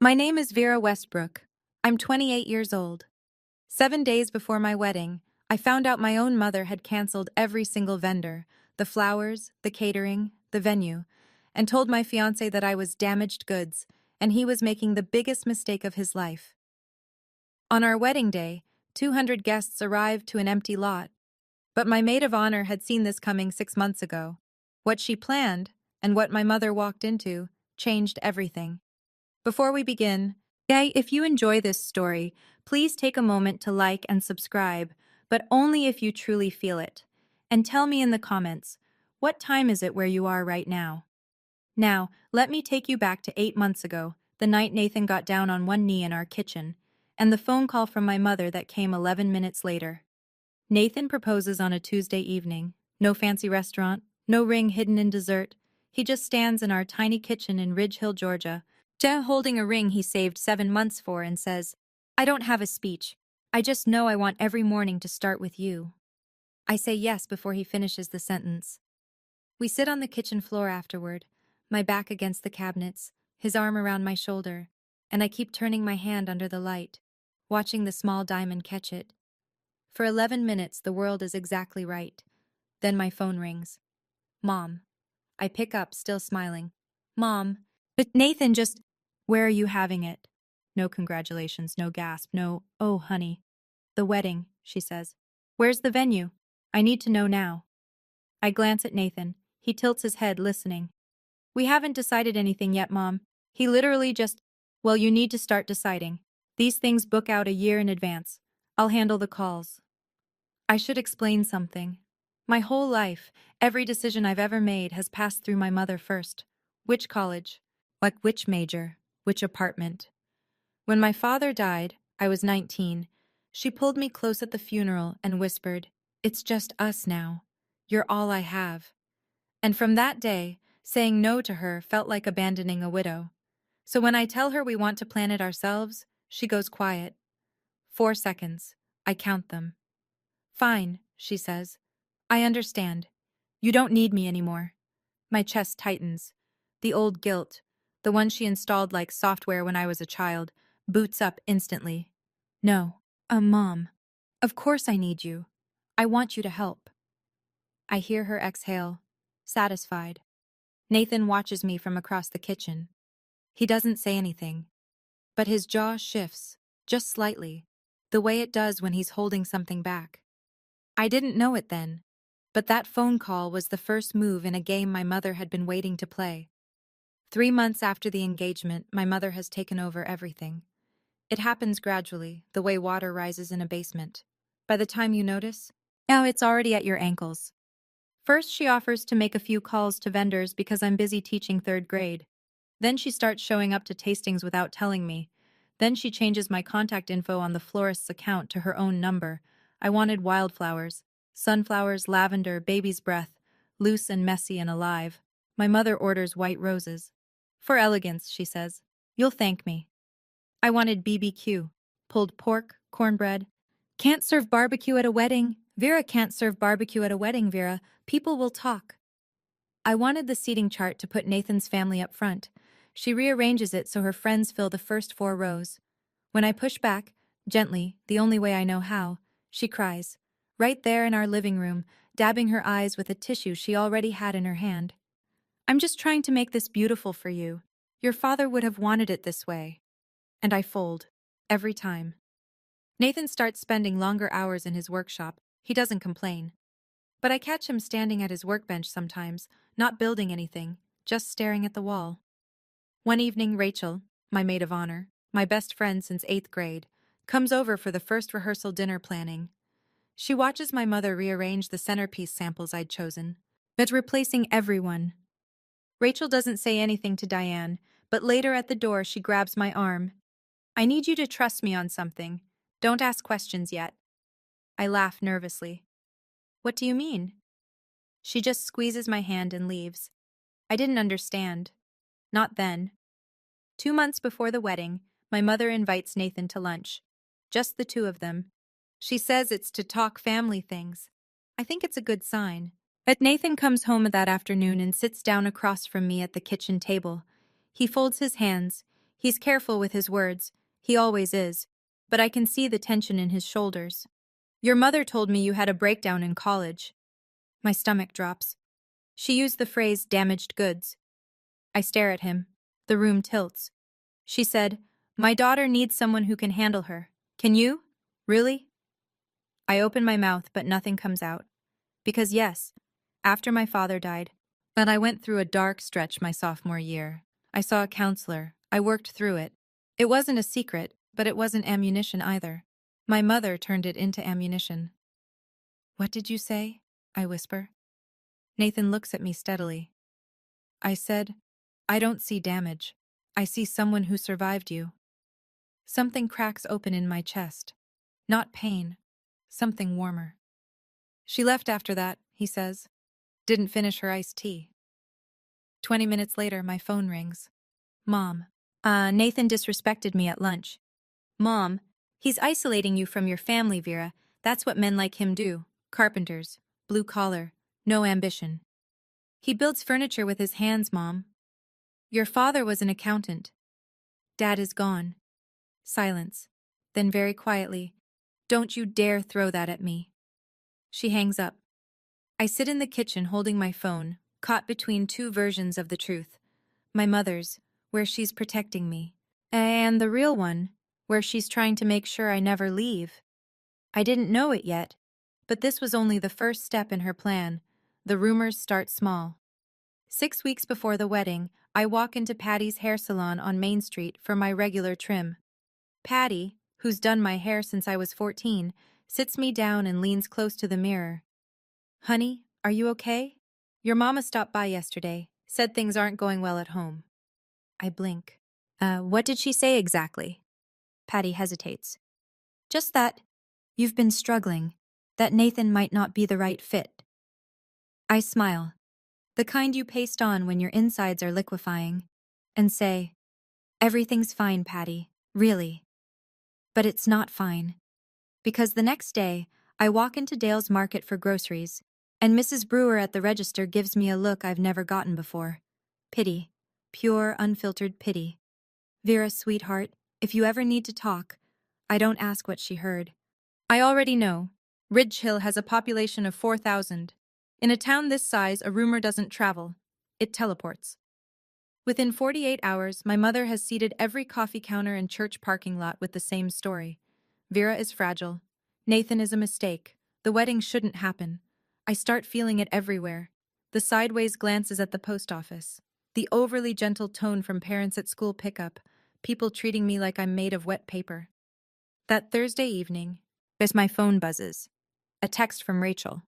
My name is Vera Westbrook. I'm 28 years old. 7 days before my wedding, I found out my own mother had canceled every single vendor, the flowers, the catering, the venue, and told my fiancé that I was damaged goods and he was making the biggest mistake of his life. On our wedding day, 200 guests arrived to an empty lot. But my maid of honor had seen this coming 6 months ago. What she planned, and what my mother walked into, changed everything. Before we begin, if you enjoy this story, please take a moment to like and subscribe, but only if you truly feel it. And tell me in the comments, what time is it where you are right now? Now, let me take you back to 8 months ago, the night Nathan got down on one knee in our kitchen, and the phone call from my mother that came 11 minutes later. Nathan proposes on a Tuesday evening. No fancy restaurant, no ring hidden in dessert. He just stands in our tiny kitchen in Ridge Hill, Georgia, holding a ring he saved 7 months for and says, "I don't have a speech. I just know I want every morning to start with you." I say yes before he finishes the sentence. We sit on the kitchen floor afterward, my back against the cabinets, his arm around my shoulder, and I keep turning my hand under the light, watching the small diamond catch it. For 11 minutes, the world is exactly right. Then my phone rings. Mom. I pick up, still smiling. Mom. But Nathan just... Where are you having it? No congratulations, no gasp, no, "Oh, honey." The wedding, she says. Where's the venue? I need to know now. I glance at Nathan. He tilts his head, listening. We haven't decided anything yet, Mom. He literally just... Well, you need to start deciding. These things book out a year in advance. I'll handle the calls. I should explain something. My whole life, every decision I've ever made has passed through my mother first. Which college? Which major? Which apartment? When my father died, I was 19. She pulled me close at the funeral and whispered, "It's just us now. You're all I have." And from that day, saying no to her felt like abandoning a widow. So when I tell her we want to plan it ourselves, she goes quiet. 4 seconds. I count them. Fine, she says. I understand. You don't need me anymore. My chest tightens. The old guilt, the one she installed like software when I was a child, boots up instantly. No, Mom. Of course I need you. I want you to help. I hear her exhale, satisfied. Nathan watches me from across the kitchen. He doesn't say anything, but his jaw shifts, just slightly, the way it does when he's holding something back. I didn't know it then, but that phone call was the first move in a game my mother had been waiting to play. 3 months after the engagement, my mother has taken over everything. It happens gradually, the way water rises in a basement. By the time you notice, now it's already at your ankles. First, she offers to make a few calls to vendors because I'm busy teaching 3rd grade. Then she starts showing up to tastings without telling me. Then she changes my contact info on the florist's account to her own number. I wanted wildflowers, sunflowers, lavender, baby's breath, loose and messy and alive. My mother orders white roses. For elegance, she says. You'll thank me. I wanted BBQ, pulled pork, cornbread. Can't serve barbecue at a wedding. Vera can't serve barbecue at a wedding, Vera. People will talk. I wanted the seating chart to put Nathan's family up front. She rearranges it so her friends fill the first 4 rows. When I push back, gently, the only way I know how, she cries. Right there in our living room, dabbing her eyes with a tissue she already had in her hand. I'm just trying to make this beautiful for you. Your father would have wanted it this way. And I fold. Every time. Nathan starts spending longer hours in his workshop. He doesn't complain. But I catch him standing at his workbench sometimes, not building anything, just staring at the wall. One evening, Rachel, my maid of honor, my best friend since 8th grade, comes over for the first rehearsal dinner planning. She watches my mother rearrange the centerpiece samples I'd chosen, but replacing everyone. Rachel doesn't say anything to Diane, but later at the door she grabs my arm. I need you to trust me on something. Don't ask questions yet. I laugh nervously. What do you mean? She just squeezes my hand and leaves. I didn't understand. Not then. 2 months before the wedding, my mother invites Nathan to lunch. Just the 2 of them. She says it's to talk family things. I think it's a good sign. But Nathan comes home that afternoon and sits down across from me at the kitchen table. He folds his hands. He's careful with his words. He always is. But I can see the tension in his shoulders. Your mother told me you had a breakdown in college. My stomach drops. She used the phrase damaged goods. I stare at him. The room tilts. She said, "My daughter needs someone who can handle her. Can you? Really?" I open my mouth, but nothing comes out. Because yes, after my father died, but I went through a dark stretch my sophomore year. I saw a counselor. I worked through it. It wasn't a secret, but it wasn't ammunition either. My mother turned it into ammunition. "What did you say?" I whisper. Nathan looks at me steadily. I said, "I don't see damage. I see someone who survived you." Something cracks open in my chest. Not pain. Something warmer. "She left after that," he says. "Didn't finish her iced tea." 20 minutes later, my phone rings. Mom. Nathan disrespected me at lunch. Mom, he's isolating you from your family, Vera. That's what men like him do. Carpenters. Blue collar. No ambition. He builds furniture with his hands, Mom. Your father was an accountant. Dad is gone. Silence. Then very quietly, "Don't you dare throw that at me." She hangs up. I sit in the kitchen holding my phone, caught between two versions of the truth. My mother's, where she's protecting me, and the real one, where she's trying to make sure I never leave. I didn't know it yet, but this was only the first step in her plan. The rumors start small. 6 weeks before the wedding, I walk into Patty's hair salon on Main Street for my regular trim. Patty, who's done my hair since I was 14, sits me down and leans close to the mirror. "Honey, are you okay? Your mama stopped by yesterday, said things aren't going well at home." I blink. What did she say exactly?" Patty hesitates. "Just that you've been struggling, that Nathan might not be the right fit." I smile, the kind you paste on when your insides are liquefying, and say, "Everything's fine, Patty, really." But it's not fine. Because the next day, I walk into Dale's Market for groceries, and Mrs. Brewer at the register gives me a look I've never gotten before. Pity. Pure, unfiltered pity. "Vera, sweetheart, if you ever need to talk." I don't ask what she heard. I already know. Ridge Hill has a population of 4,000. In a town this size, a rumor doesn't travel. It teleports. Within 48 hours, my mother has seeded every coffee counter and church parking lot with the same story. Vera is fragile. Nathan is a mistake. The wedding shouldn't happen. I start feeling it everywhere. The sideways glances at the post office. The overly gentle tone from parents at school pickup. People treating me like I'm made of wet paper. That Thursday evening, as my phone buzzes, a text from Rachel.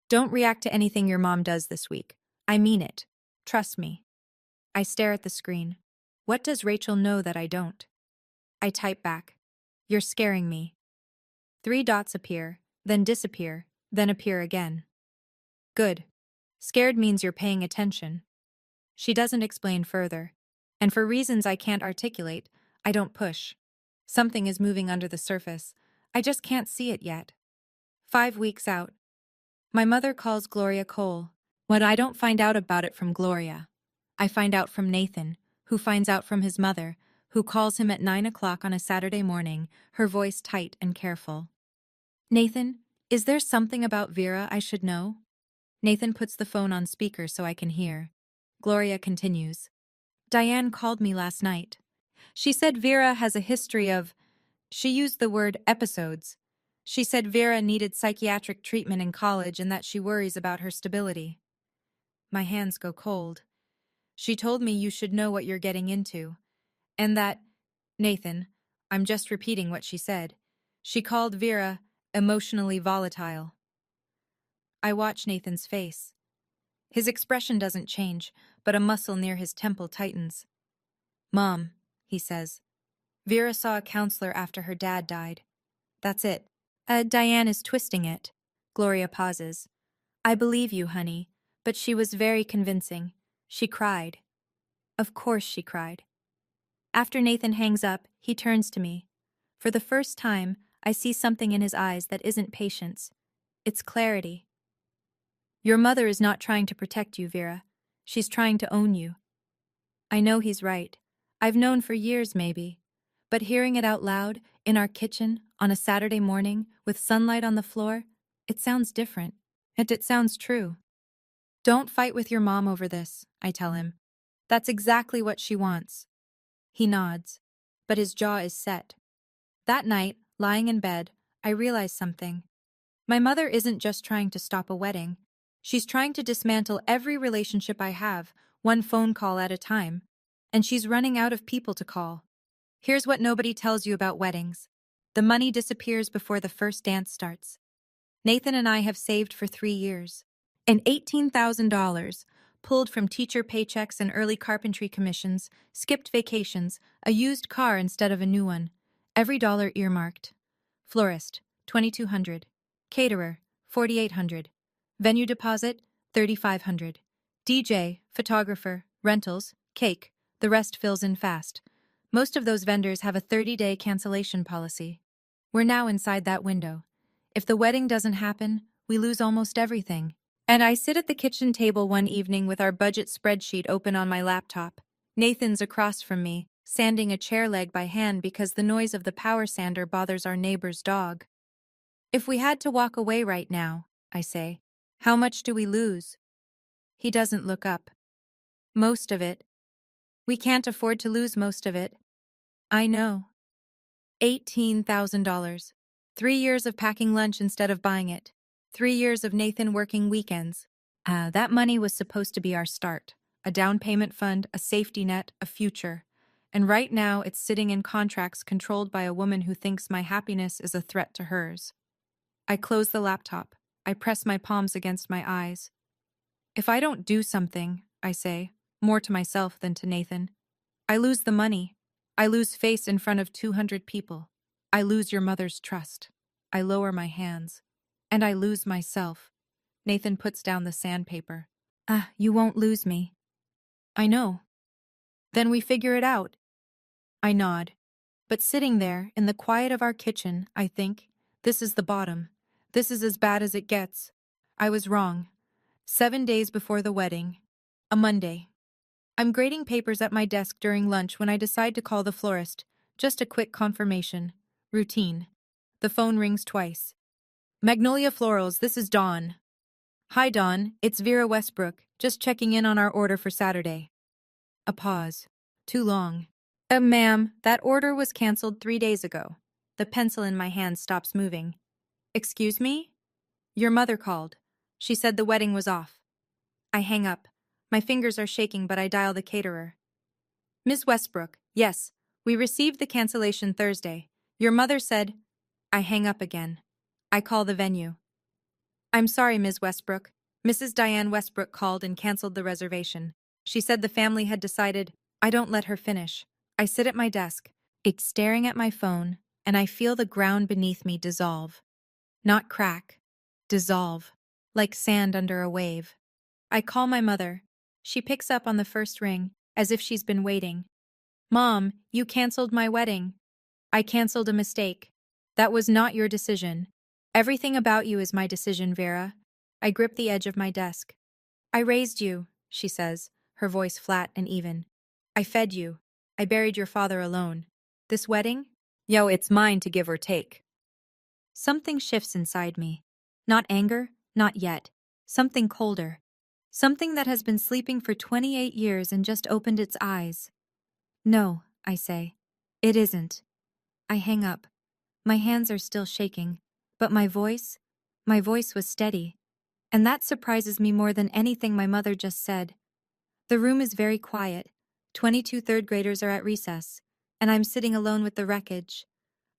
"Don't react to anything your mom does this week. I mean it. Trust me." I stare at the screen. What does Rachel know that I don't? I type back. "You're scaring me." 3 dots appear, then disappear, then appear again. Good. Scared means you're paying attention. She doesn't explain further. And for reasons I can't articulate, I don't push. Something is moving under the surface. I just can't see it yet. 5 weeks out. My mother calls Gloria Cole. What I don't find out about it from Gloria. I find out from Nathan, who finds out from his mother, who calls him at 9 o'clock on a Saturday morning, her voice tight and careful. "Nathan, is there something about Vera I should know?" Nathan puts the phone on speaker so I can hear. Gloria continues. "Diane called me last night. She said Vera has a history of," she used the word episodes. She said Vera needed psychiatric treatment in college and that she worries about her stability. My hands go cold. "She told me you should know what you're getting into. And that," Nathan, I'm just repeating what she said. "She called Vera emotionally volatile." I watch Nathan's face. His expression doesn't change, but a muscle near his temple tightens. "Mom," he says, "Vera saw a counselor after her dad died. That's it." Diane is twisting it. Gloria pauses. "I believe you, honey, but she was very convincing. She cried." Of course she cried. After Nathan hangs up, he turns to me. For the first time, I see something in his eyes that isn't patience. It's clarity. "Your mother is not trying to protect you, Vera. She's trying to own you." I know he's right. I've known for years, maybe. But hearing it out loud, in our kitchen, on a Saturday morning, with sunlight on the floor, it sounds different. And it sounds true. Don't fight with your mom over this, I tell him. That's exactly what she wants. He nods, but his jaw is set. That night, lying in bed, I realize something. My mother isn't just trying to stop a wedding. She's trying to dismantle every relationship I have, one phone call at a time. And she's running out of people to call. Here's what nobody tells you about weddings. The money disappears before the first dance starts. Nathan and I have saved for 3 years. And $18,000, pulled from teacher paychecks and early carpentry commissions, skipped vacations, a used car instead of a new one. Every dollar earmarked. Florist, $2,200. Caterer, $4,800. Venue deposit, $3,500. DJ, photographer, rentals, cake. The rest fills in fast. Most of those vendors have a 30-day cancellation policy. We're now inside that window. If the wedding doesn't happen, we lose almost everything. And I sit at the kitchen table one evening with our budget spreadsheet open on my laptop. Nathan's across from me, sanding a chair leg by hand because the noise of the power sander bothers our neighbor's dog. If we had to walk away right now, I say, how much do we lose? He doesn't look up. Most of it. We can't afford to lose most of it. I know. $18,000. 3 years of packing lunch instead of buying it. 3 years of Nathan working weekends. That money was supposed to be our start. A down payment fund, a safety net, a future. And right now it's sitting in contracts controlled by a woman who thinks my happiness is a threat to hers. I close the laptop. I press my palms against my eyes. If I don't do something, I say, more to myself than to Nathan, I lose the money. I lose face in front of 200 people. I lose your mother's trust. I lower my hands. And I lose myself. Nathan puts down the sandpaper. You won't lose me. I know. Then we figure it out. I nod. But sitting there, in the quiet of our kitchen, I think, this is the bottom. This is as bad as it gets. I was wrong. 7 days before the wedding. A Monday. I'm grading papers at my desk during lunch when I decide to call the florist. Just a quick confirmation. Routine. The phone rings twice. Magnolia Florals, this is Dawn. Hi Dawn, it's Vera Westbrook, just checking in on our order for Saturday. A pause. Too long. Ma'am, that order was canceled 3 days ago. The pencil in my hand stops moving. Excuse me? Your mother called. She said the wedding was off. I hang up. My fingers are shaking, but I dial the caterer. Miss Westbrook, yes, we received the cancellation Thursday. Your mother said... I hang up again. I call the venue. I'm sorry, Ms. Westbrook. Mrs. Diane Westbrook called and canceled the reservation. She said the family had decided... I don't let her finish. I sit at my desk, staring at my phone, and I feel the ground beneath me dissolve. Not crack. Dissolve. Like sand under a wave. I call my mother. She picks up on the first ring, as if she's been waiting. Mom, you canceled my wedding. I canceled a mistake. That was not your decision. Everything about you is my decision, Vera. I grip the edge of my desk. I raised you, she says, her voice flat and even. I fed you. I buried your father alone. This wedding? Yo, it's mine to give or take. Something shifts inside me. Not anger, not yet. Something colder. Something that has been sleeping for 28 years and just opened its eyes. No, I say. It isn't. I hang up. My hands are still shaking, but my voice was steady. And that surprises me more than anything my mother just said. The room is very quiet. 22 third graders are at recess, and I'm sitting alone with the wreckage.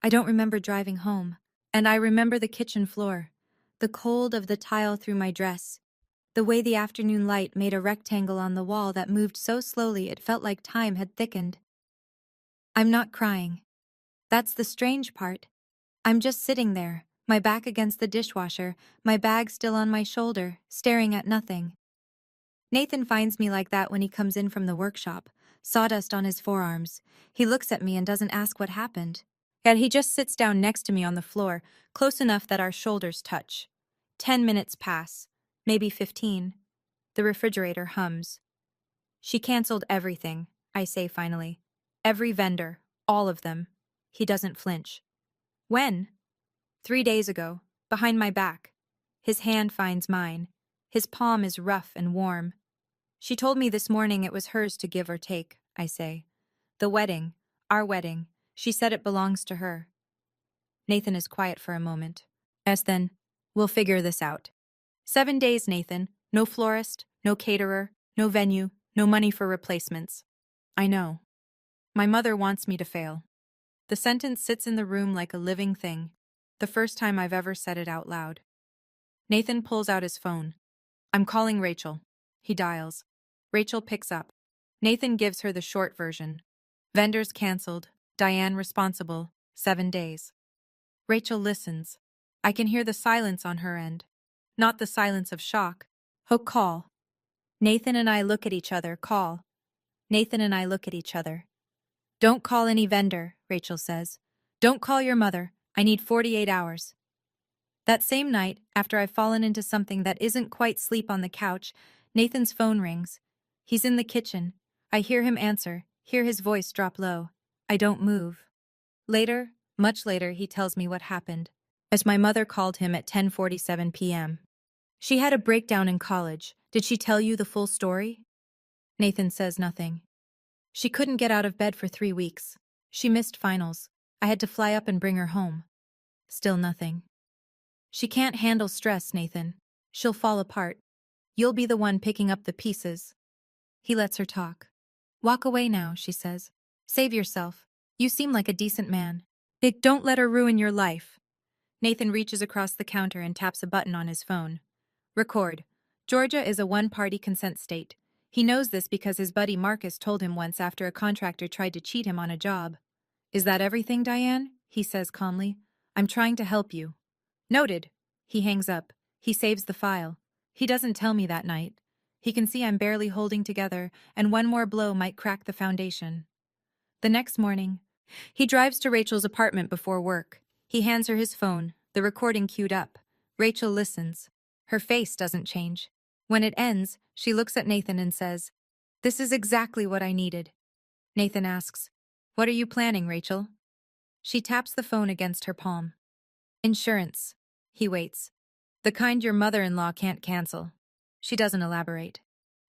I don't remember driving home, and I remember the kitchen floor, the cold of the tile through my dress, the way the afternoon light made a rectangle on the wall that moved so slowly it felt like time had thickened. I'm not crying. That's the strange part. I'm just sitting there, my back against the dishwasher, my bag still on my shoulder, staring at nothing. Nathan finds me like that when he comes in from the workshop, sawdust on his forearms. He looks at me and doesn't ask what happened. Yet he just sits down next to me on the floor, close enough that our shoulders touch. 10 minutes pass, maybe 15. The refrigerator hums. She canceled everything, I say finally. Every vendor, all of them. He doesn't flinch. When? 3 days ago, behind my back. His hand finds mine. His palm is rough and warm. She told me this morning it was hers to give or take, I say. The wedding, our wedding, she said it belongs to her. Nathan is quiet for a moment. Yes then, we'll figure this out. 7 days, Nathan. No florist, no caterer, no venue, no money for replacements. I know. My mother wants me to fail. The sentence sits in the room like a living thing. The first time I've ever said it out loud. Nathan pulls out his phone. I'm calling Rachel. He dials. Rachel picks up. Nathan gives her the short version. Vendors canceled. Diane responsible. 7 days. Rachel listens. I can hear the silence on her end. Not the silence of shock. Hook call. Nathan and I look at each other, call. Nathan and I look at each other. Don't call any vendor, Rachel says. Don't call your mother. I need 48 hours. That same night, after I've fallen into something that isn't quite sleep on the couch, Nathan's phone rings. He's in the kitchen. I hear him answer, hear his voice drop low. I don't move. Later, much later, he tells me what happened. As my mother called him at 10:47 p.m. She had a breakdown in college. Did she tell you the full story? Nathan says nothing. She couldn't get out of bed for 3 weeks. She missed finals. I had to fly up and bring her home. Still nothing. She can't handle stress, Nathan. She'll fall apart. You'll be the one picking up the pieces. He lets her talk. Walk away now, she says. Save yourself. You seem like a decent man. Don't let her ruin your life. Nathan reaches across the counter and taps a button on his phone. Record. Georgia is a one-party consent state. He knows this because his buddy Marcus told him once after a contractor tried to cheat him on a job. Is that everything, Diane? He says calmly. I'm trying to help you. Noted. He hangs up. He saves the file. He doesn't tell me that night. He can see I'm barely holding together, and one more blow might crack the foundation. The next morning, he drives to Rachel's apartment before work. He hands her his phone, the recording queued up. Rachel listens. Her face doesn't change. When it ends, she looks at Nathan and says, This is exactly what I needed. Nathan asks, What are you planning, Rachel? She taps the phone against her palm. Insurance. He waits. The kind your mother-in-law can't cancel. She doesn't elaborate.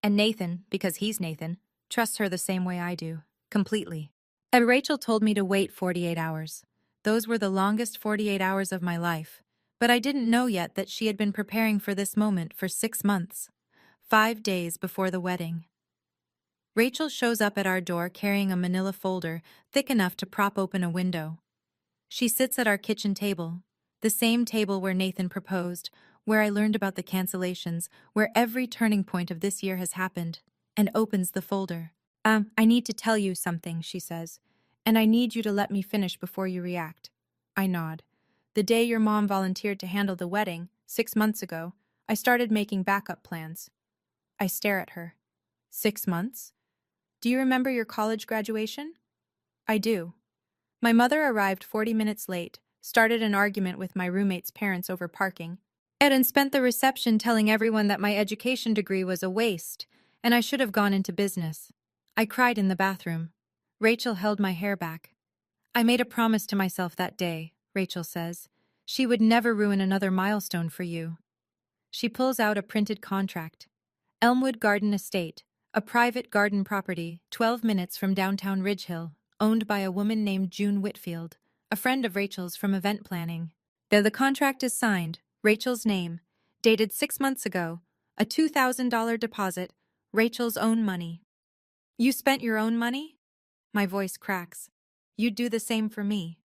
And Nathan, because he's Nathan, trusts her the same way I do, completely. And Rachel told me to wait 48 hours. Those were the longest 48 hours of my life. But I didn't know yet that she had been preparing for this moment for 6 months. 5 days before the wedding. Rachel shows up at our door carrying a manila folder thick enough to prop open a window. She sits at our kitchen table, the same table where Nathan proposed, where I learned about the cancellations, where every turning point of this year has happened, and opens the folder. I need to tell you something, she says, and I need you to let me finish before you react. I nod. The day your mom volunteered to handle the wedding, 6 months ago, I started making backup plans. I stare at her. 6 months? Do you remember your college graduation? I do. My mother arrived 40 minutes late, started an argument with my roommate's parents over parking, and spent the reception telling everyone that my education degree was a waste, and I should have gone into business. I cried in the bathroom. Rachel held my hair back. I made a promise to myself that day, Rachel says. She would never ruin another milestone for you. She pulls out a printed contract. Elmwood Garden Estate, a private garden property 12 minutes from downtown Ridge Hill, owned by a woman named June Whitfield, a friend of Rachel's from event planning. There the contract is signed, Rachel's name, dated 6 months ago, a $2,000 deposit, Rachel's own money. You spent your own money? My voice cracks. You'd do the same for me.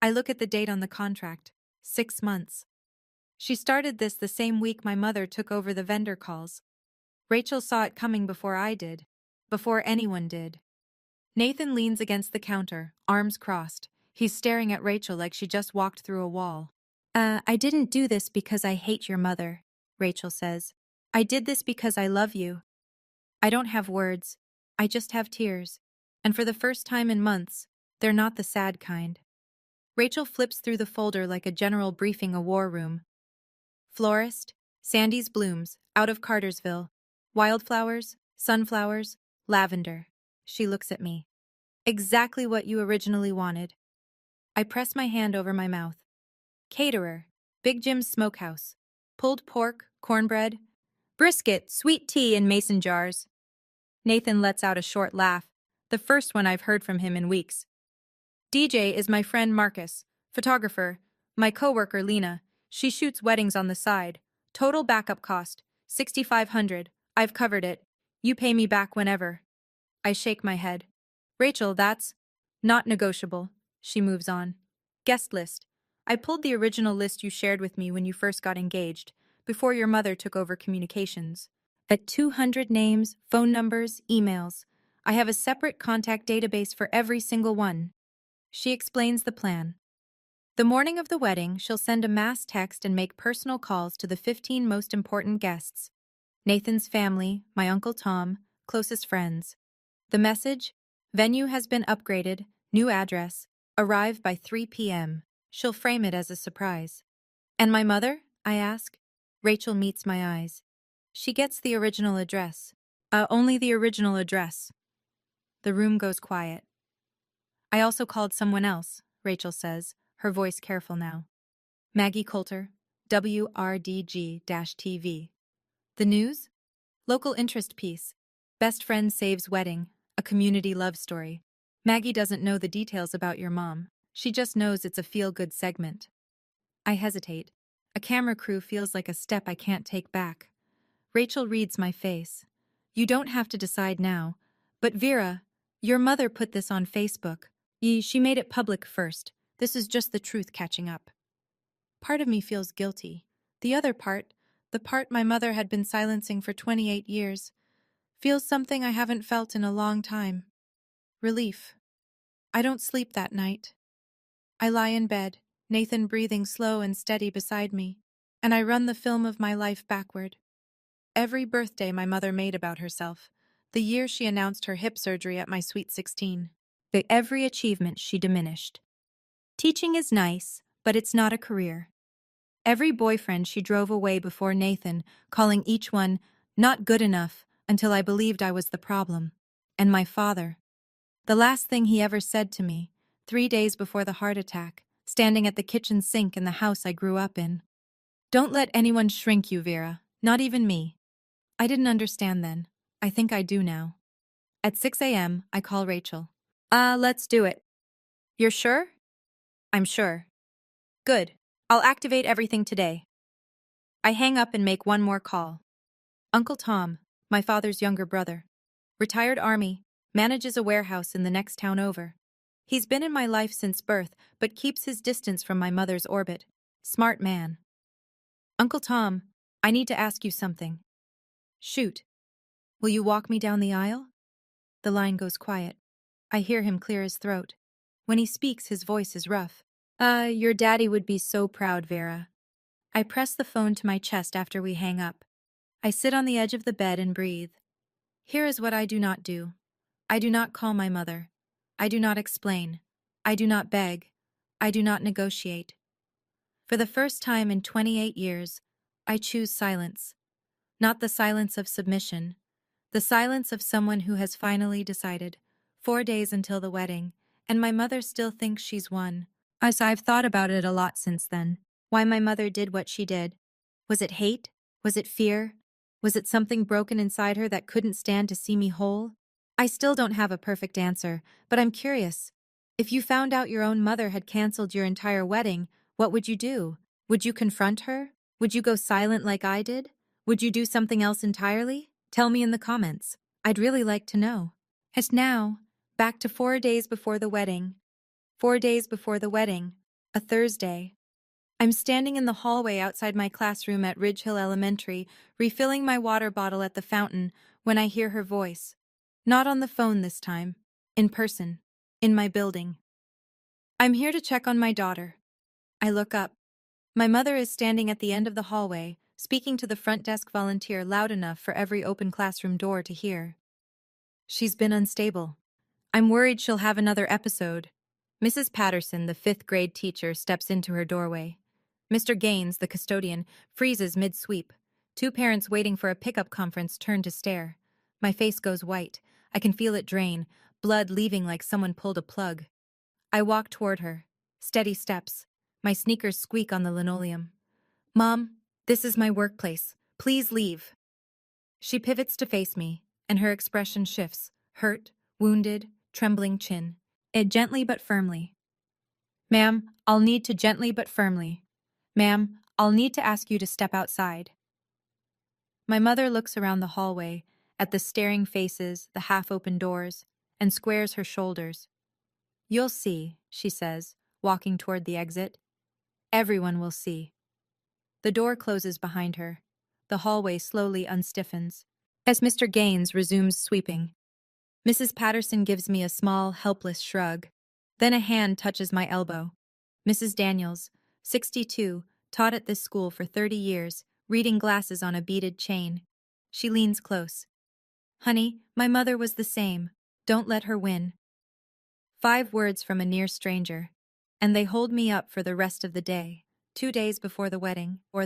I look at the date on the contract, 6 months. She started this the same week my mother took over the vendor calls. Rachel saw it coming before I did, before anyone did. Nathan leans against the counter, arms crossed. He's staring at Rachel like she just walked through a wall. I didn't do this because I hate your mother, Rachel says. I did this because I love you. I don't have words. I just have tears. And for the first time in months, they're not the sad kind. Rachel flips through the folder like a general briefing a war room. Florist, Sandy's Blooms, out of Cartersville. Wildflowers, sunflowers, lavender. She looks at me. Exactly what you originally wanted. I press my hand over my mouth. Caterer. Big Jim's Smokehouse. Pulled pork, cornbread, brisket, sweet tea in mason jars. Nathan lets out a short laugh, the first one I've heard from him in weeks. DJ is my friend Marcus, photographer, my coworker Lena. She shoots weddings on the side. Total backup cost, 6,500. I've covered it. You pay me back whenever. I shake my head. Rachel, that's not negotiable. She moves on. Guest list. I pulled the original list you shared with me when you first got engaged, before your mother took over communications. At 200 names, phone numbers, emails. I have a separate contact database for every single one. She explains the plan. The morning of the wedding, she'll send a mass text and make personal calls to the 15 most important guests. Nathan's family, my Uncle Tom, closest friends. The message? Venue has been upgraded, new address, arrive by 3 p.m. She'll frame it as a surprise. And my mother? I ask. Rachel meets my eyes. She gets the original address. Only the original address. The room goes quiet. I also called someone else, Rachel says, her voice careful now. Maggie Coulter, WRDG-TV. The news? Local interest piece. Best friend saves wedding, a community love story. Maggie doesn't know the details about your mom. She just knows it's a feel-good segment. I hesitate. A camera crew feels like a step I can't take back. Rachel reads my face. You don't have to decide now. But Vera, your mother put this on Facebook. She made it public first. This is just the truth catching up. Part of me feels guilty. The other part, the part my mother had been silencing for 28 years, feels something I haven't felt in a long time. Relief. I don't sleep that night. I lie in bed, Nathan breathing slow and steady beside me, and I run the film of my life backward. Every birthday my mother made about herself, the year she announced her hip surgery at my sweet 16. Every achievement she diminished. Teaching is nice, but it's not a career. Every boyfriend she drove away before Nathan, calling each one not good enough until I believed I was the problem. And my father. The last thing he ever said to me, 3 days before the heart attack, standing at the kitchen sink in the house I grew up in. Don't let anyone shrink you, Vera, not even me. I didn't understand then. I think I do now. At 6 a.m., I call Rachel. Let's do it. You're sure? I'm sure. Good. I'll activate everything today. I hang up and make one more call. Uncle Tom, my father's younger brother. Retired Army, manages a warehouse in the next town over. He's been in my life since birth, but keeps his distance from my mother's orbit. Smart man. Uncle Tom, I need to ask you something. Shoot. Will you walk me down the aisle? The line goes quiet. I hear him clear his throat. When he speaks, his voice is rough. Your daddy would be so proud, Vera. I press the phone to my chest after we hang up. I sit on the edge of the bed and breathe. Here is what I do not do. I do not call my mother. I do not explain. I do not beg. I do not negotiate. For the first time in 28 years, I choose silence. Not the silence of submission. The silence of someone who has finally decided. 4 days until the wedding, and my mother still thinks she's won. I've thought about it a lot since then. Why my mother did what she did. Was it hate? Was it fear? Was it something broken inside her that couldn't stand to see me whole? I still don't have a perfect answer, but I'm curious. If you found out your own mother had canceled your entire wedding, what would you do? Would you confront her? Would you go silent like I did? Would you do something else entirely? Tell me in the comments. I'd really like to know. And now, back to 4 days before the wedding. 4 days before the wedding, a Thursday. I'm standing in the hallway outside my classroom at Ridge Hill Elementary, refilling my water bottle at the fountain, when I hear her voice. Not on the phone this time. In person. In my building. I'm here to check on my daughter. I look up. My mother is standing at the end of the hallway, speaking to the front desk volunteer loud enough for every open classroom door to hear. She's been unstable. I'm worried she'll have another episode. Mrs. Patterson, the 5th grade teacher, steps into her doorway. Mr. Gaines, the custodian, freezes mid-sweep. 2 parents waiting for a pickup conference turn to stare. My face goes white. I can feel it drain. blood leaving like someone pulled a plug. I walk toward her. Steady steps. My sneakers squeak on the linoleum. Mom, this is my workplace. Please leave. She pivots to face me, and her expression shifts. Hurt, wounded, trembling chin. Gently but firmly. Ma'am, I'll need to gently but firmly. Ma'am, I'll need to ask you to step outside. My mother looks around the hallway, at the staring faces, the half-open doors, and squares her shoulders. You'll see, she says, walking toward the exit. Everyone will see. The door closes behind her. The hallway slowly unstiffens. As Mr. Gaines resumes sweeping, Mrs. Patterson gives me a small, helpless shrug. Then a hand touches my elbow. Mrs. Daniels, 62, taught at this school for 30 years, reading glasses on a beaded chain. She leans close. Honey, my mother was the same. Don't let her win. 5 words from a near stranger. And they hold me up for the rest of the day. 2 days before the wedding, or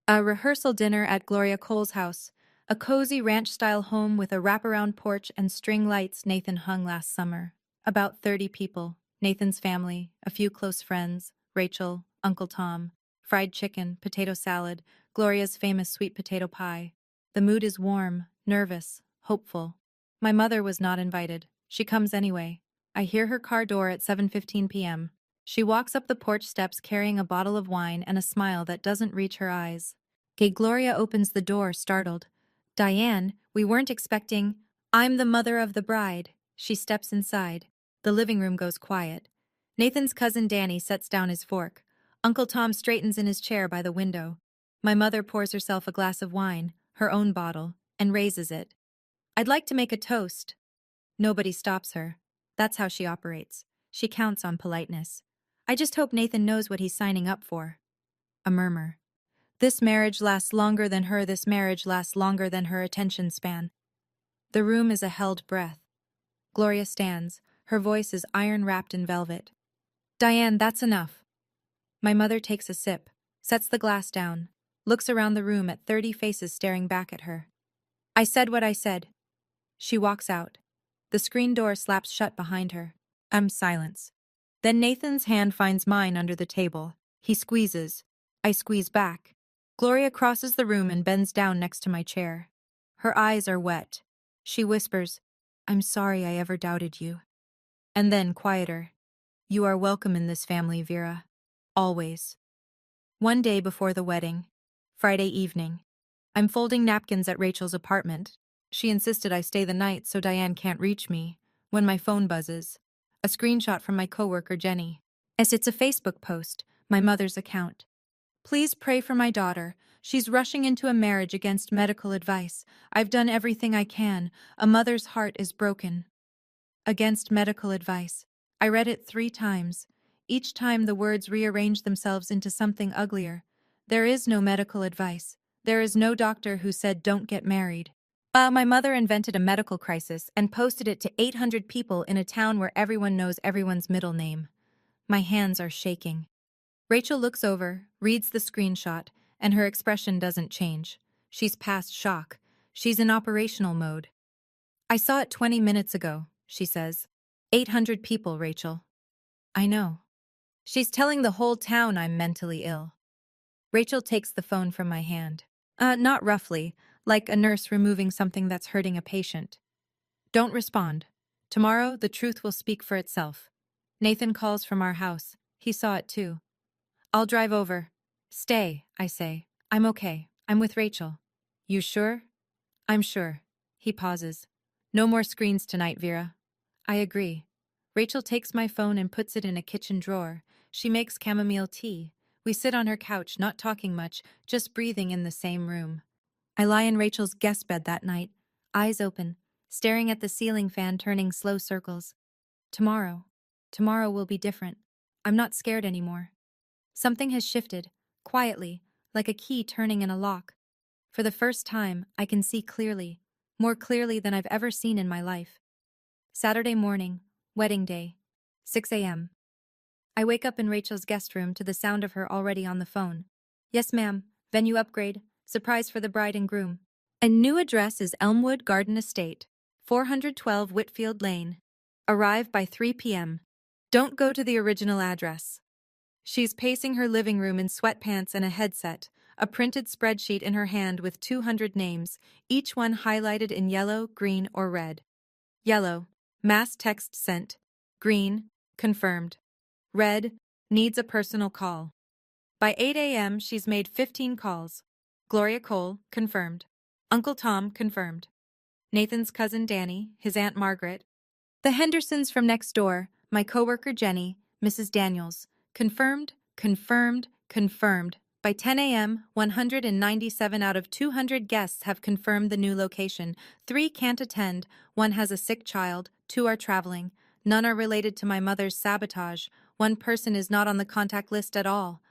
a rehearsal dinner at Gloria Cole's house, a cozy ranch-style home with a wraparound porch and string lights Nathan hung last summer. About 30 people, Nathan's family, a few close friends, Rachel, Uncle Tom, fried chicken, potato salad, Gloria's famous sweet potato pie. The mood is warm, nervous, hopeful. My mother was not invited. She comes anyway. I hear her car door at 7:15 p.m. She walks up the porch steps carrying a bottle of wine and a smile that doesn't reach her eyes. Gloria opens the door, startled. Diane, we weren't expecting. I'm the mother of the bride. She steps inside. The living room goes quiet. Nathan's cousin Danny sets down his fork. Uncle Tom straightens in his chair by the window. My mother pours herself a glass of wine, her own bottle, and raises it. I'd like to make a toast. Nobody stops her. That's how she operates. She counts on politeness. I just hope Nathan knows what he's signing up for. A murmur. This marriage lasts longer than her, this marriage lasts longer than her attention span. The room is a held breath. Gloria stands. Her voice is iron-wrapped in velvet. Diane, that's enough. My mother takes a sip, sets the glass down, looks around the room at 30 faces staring back at her. I said what I said. She walks out. The screen door slaps shut behind her. Silence. Then Nathan's hand finds mine under the table. He squeezes. I squeeze back. Gloria crosses the room and bends down next to my chair. Her eyes are wet. She whispers, I'm sorry I ever doubted you. And then, quieter, you are welcome in this family, Vera. Always. One day before the wedding, Friday evening, I'm folding napkins at Rachel's apartment. She insisted I stay the night so Diane can't reach me, when my phone buzzes. A screenshot from my coworker Jenny. As it's a Facebook post, my mother's account. Please pray for my daughter. She's rushing into a marriage against medical advice. I've done everything I can. A mother's heart is broken. Against medical advice. I read it 3 times. Each time the words rearranged themselves into something uglier. There is no medical advice. There is no doctor who said don't get married. My mother invented a medical crisis and posted it to 800 people in a town where everyone knows everyone's middle name. My hands are shaking. Rachel looks over, reads the screenshot, and her expression doesn't change. She's past shock. She's in operational mode. I saw it 20 minutes ago, she says. 800 people, Rachel. I know. She's telling the whole town I'm mentally ill. Rachel takes the phone from my hand. Not roughly, like a nurse removing something that's hurting a patient. Don't respond. Tomorrow, the truth will speak for itself. Nathan calls from our house. He saw it too. I'll drive over. Stay, I say. I'm okay. I'm with Rachel. You sure? I'm sure. He pauses. No more screens tonight, Vera. I agree. Rachel takes my phone and puts it in a kitchen drawer. She makes chamomile tea. We sit on her couch, not talking much, just breathing in the same room. I lie in Rachel's guest bed that night, eyes open, staring at the ceiling fan turning slow circles. Tomorrow will be different. I'm not scared anymore. Something has shifted, quietly, like a key turning in a lock. For the first time, I can see clearly, more clearly than I've ever seen in my life. Saturday morning, wedding day, 6 a.m. I wake up in Rachel's guest room to the sound of her already on the phone. Yes, ma'am. Venue upgrade. Surprise for the bride and groom. A new address is Elmwood Garden Estate, 412 Whitfield Lane. Arrive by 3 p.m. Don't go to the original address. She's pacing her living room in sweatpants and a headset, a printed spreadsheet in her hand with 200 names, each one highlighted in yellow, green, or red. Yellow, mass text sent. Green, confirmed. Red, needs a personal call. By 8 a.m., she's made 15 calls. Gloria Cole, confirmed. Uncle Tom, confirmed. Nathan's cousin Danny, his Aunt Margaret. The Hendersons from next door, my coworker Jenny, Mrs. Daniels. Confirmed, confirmed, confirmed. By 10 a.m., 197 out of 200 guests have confirmed the new location. 3 can't attend, 1 has a sick child, 2 are traveling. None are related to my mother's sabotage. 1 person is not on the contact list at all.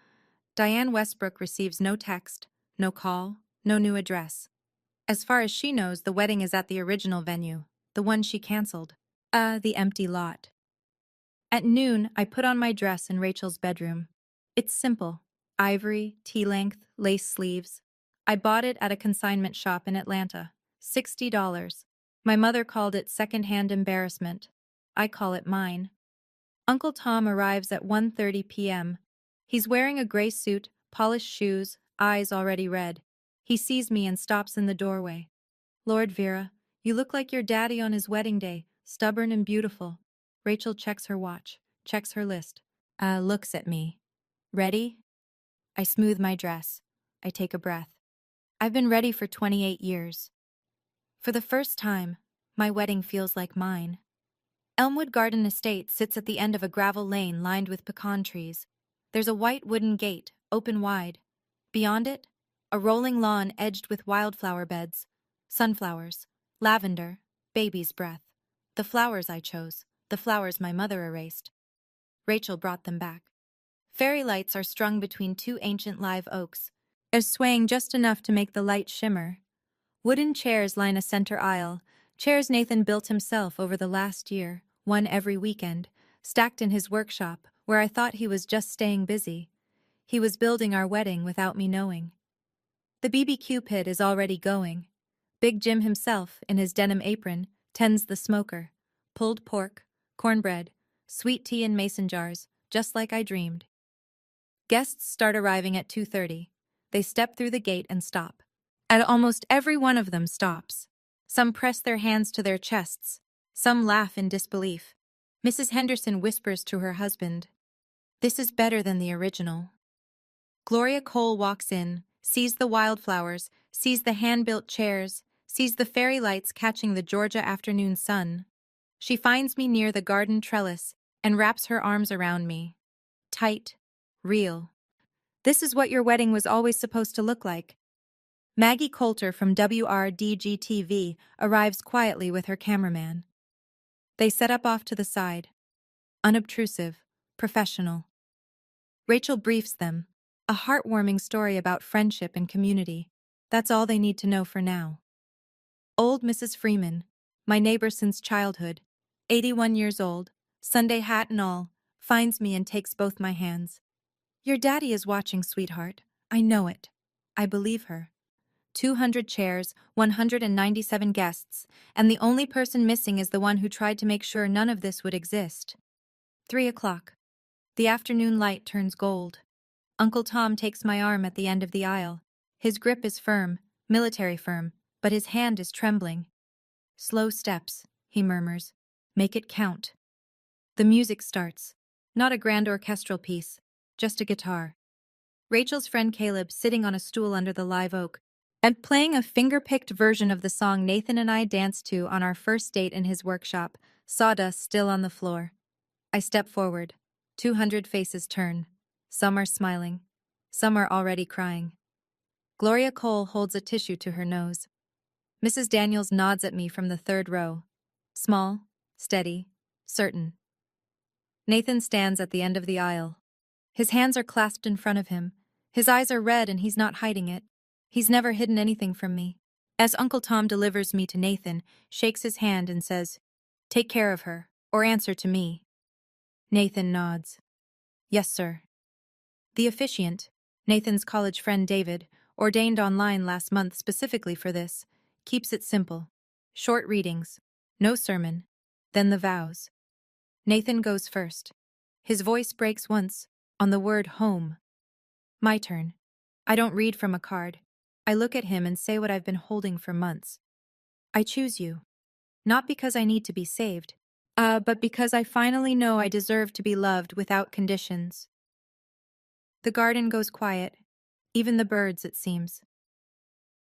Diane Westbrook receives no text, no call, no new address. As far as she knows, the wedding is at the original venue, the one she canceled. The empty lot. At noon, I put on my dress in Rachel's bedroom. It's simple. Ivory, tea-length, lace sleeves. I bought it at a consignment shop in Atlanta. $60. My mother called it second-hand embarrassment. I call it mine. Uncle Tom arrives at 1:30 p.m. He's wearing a gray suit, polished shoes, eyes already red. He sees me and stops in the doorway. Lord Vera, you look like your daddy on his wedding day, stubborn and beautiful. Rachel checks her watch, checks her list. Looks at me. Ready? I smooth my dress. I take a breath. I've been ready for 28 years. For the first time, my wedding feels like mine. Elmwood Garden Estate sits at the end of a gravel lane lined with pecan trees. There's a white wooden gate, open wide. Beyond it, a rolling lawn edged with wildflower beds, sunflowers, lavender, baby's breath. The flowers I chose, the flowers my mother erased. Rachel brought them back. Fairy lights are strung between 2 ancient live oaks, swaying just enough to make the light shimmer. Wooden chairs line a center aisle, chairs Nathan built himself over the last year, one every weekend, stacked in his workshop, where I thought he was just staying busy. He was building our wedding without me knowing. The BBQ pit is already going. Big Jim himself, in his denim apron, tends the smoker. Pulled pork, cornbread, sweet tea in mason jars, just like I dreamed. Guests start arriving at 2:30. They step through the gate and stop. And almost every one of them stops. Some press their hands to their chests. Some laugh in disbelief. Mrs. Henderson whispers to her husband, "This is better than the original." Gloria Cole walks in, sees the wildflowers, sees the hand-built chairs, sees the fairy lights catching the Georgia afternoon sun. She finds me near the garden trellis and wraps her arms around me. Tight, real. This is what your wedding was always supposed to look like. Maggie Coulter from WRDG-TV arrives quietly with her cameraman. They set up off to the side. Unobtrusive, professional. Rachel briefs them. A heartwarming story about friendship and community. That's all they need to know for now. Old Mrs. Freeman, my neighbor since childhood, 81 years old, Sunday hat and all, finds me and takes both my hands. "Your daddy is watching, sweetheart. I know it." I believe her. 200 chairs, 197 guests, and the only person missing is the one who tried to make sure none of this would exist. 3 o'clock. The afternoon light turns gold. Uncle Tom takes my arm at the end of the aisle. His grip is firm, military firm, but his hand is trembling. "Slow steps," he murmurs. "Make it count." The music starts. Not a grand orchestral piece, just a guitar. Rachel's friend Caleb sitting on a stool under the live oak and playing a finger-picked version of the song Nathan and I danced to on our first date in his workshop, sawdust still on the floor. I step forward. 200 faces turn. Some are smiling. Some are already crying. Gloria Cole holds a tissue to her nose. Mrs. Daniels nods at me from the 3rd row. Small, steady, certain. Nathan stands at the end of the aisle. His hands are clasped in front of him. His eyes are red and he's not hiding it. He's never hidden anything from me. As Uncle Tom delivers me to Nathan, shakes his hand and says, "Take care of her, or answer to me." Nathan nods. "Yes, sir." The officiant, Nathan's college friend David, ordained online last month specifically for this, keeps it simple. Short readings, no sermon, then the vows. Nathan goes first. His voice breaks once, on the word home. My turn. I don't read from a card. I look at him and say what I've been holding for months. I choose you. Not because I need to be saved, but because I finally know I deserve to be loved without conditions. The garden goes quiet. Even the birds, it seems.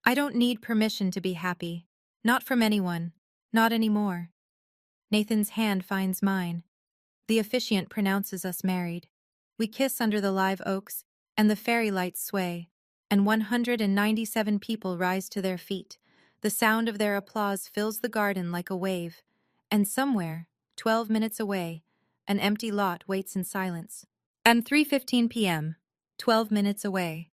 I don't need permission to be happy. Not from anyone. Not anymore. Nathan's hand finds mine. The officiant pronounces us married. We kiss under the live oaks, and the fairy lights sway, and 197 people rise to their feet. The sound of their applause fills the garden like a wave, and somewhere, 12 minutes away, an empty lot waits in silence. And 3:15 p.m., 12 minutes away.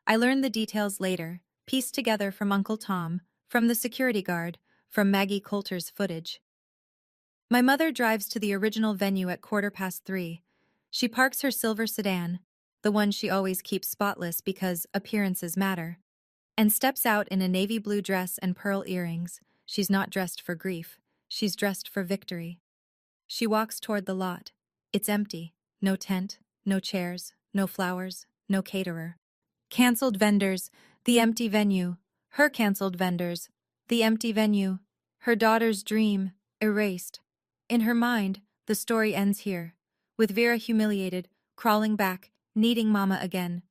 I learn the details later, pieced together from Uncle Tom, from the security guard, from Maggie Coulter's footage. My mother drives to the original venue at 3:15. She parks her silver sedan, the one she always keeps spotless because appearances matter, and steps out in a navy blue dress and pearl earrings. She's not dressed for grief. She's dressed for victory. She walks toward the lot. It's empty. No tent, no chairs, no flowers, no caterer. Cancelled vendors, the empty venue. Her cancelled vendors, the empty venue. Her daughter's dream, erased. In her mind, the story ends here, with Vera humiliated, crawling back, needing Mama again.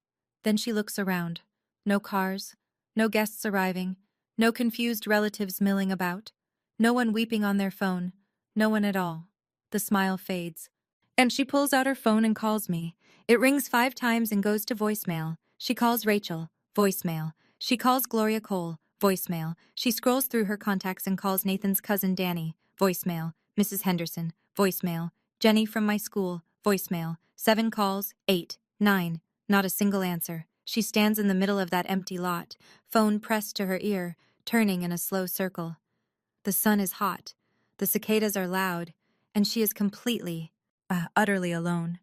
Then she looks around. No cars, no guests arriving, no confused relatives milling about, no one weeping on their phone, no one at all. The smile fades. And she pulls out her phone and calls me. It rings 5 times and goes to voicemail. She calls Rachel, voicemail. She calls Gloria Cole, voicemail. She scrolls through her contacts and calls Nathan's cousin Danny, voicemail. Mrs. Henderson, voicemail. Jenny from my school, voicemail. 7 calls, 8, 9, not a single answer. She stands in the middle of that empty lot, phone pressed to her ear, turning in a slow circle. The sun is hot, the cicadas are loud, and she is completely, utterly alone.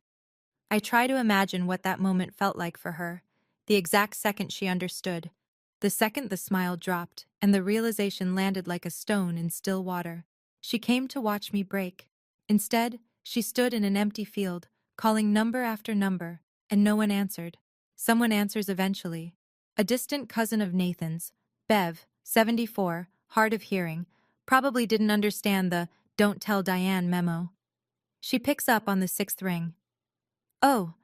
I try to imagine what that moment felt like for her, the exact second she understood, the second the smile dropped and the realization landed like a stone in still water. She came to watch me break. Instead, she stood in an empty field, calling number after number, and no one answered. Someone answers eventually. A distant cousin of Nathan's, Bev, 74, hard of hearing, probably didn't understand the "Don't tell Diane" memo. She picks up on the 6th ring. Oh,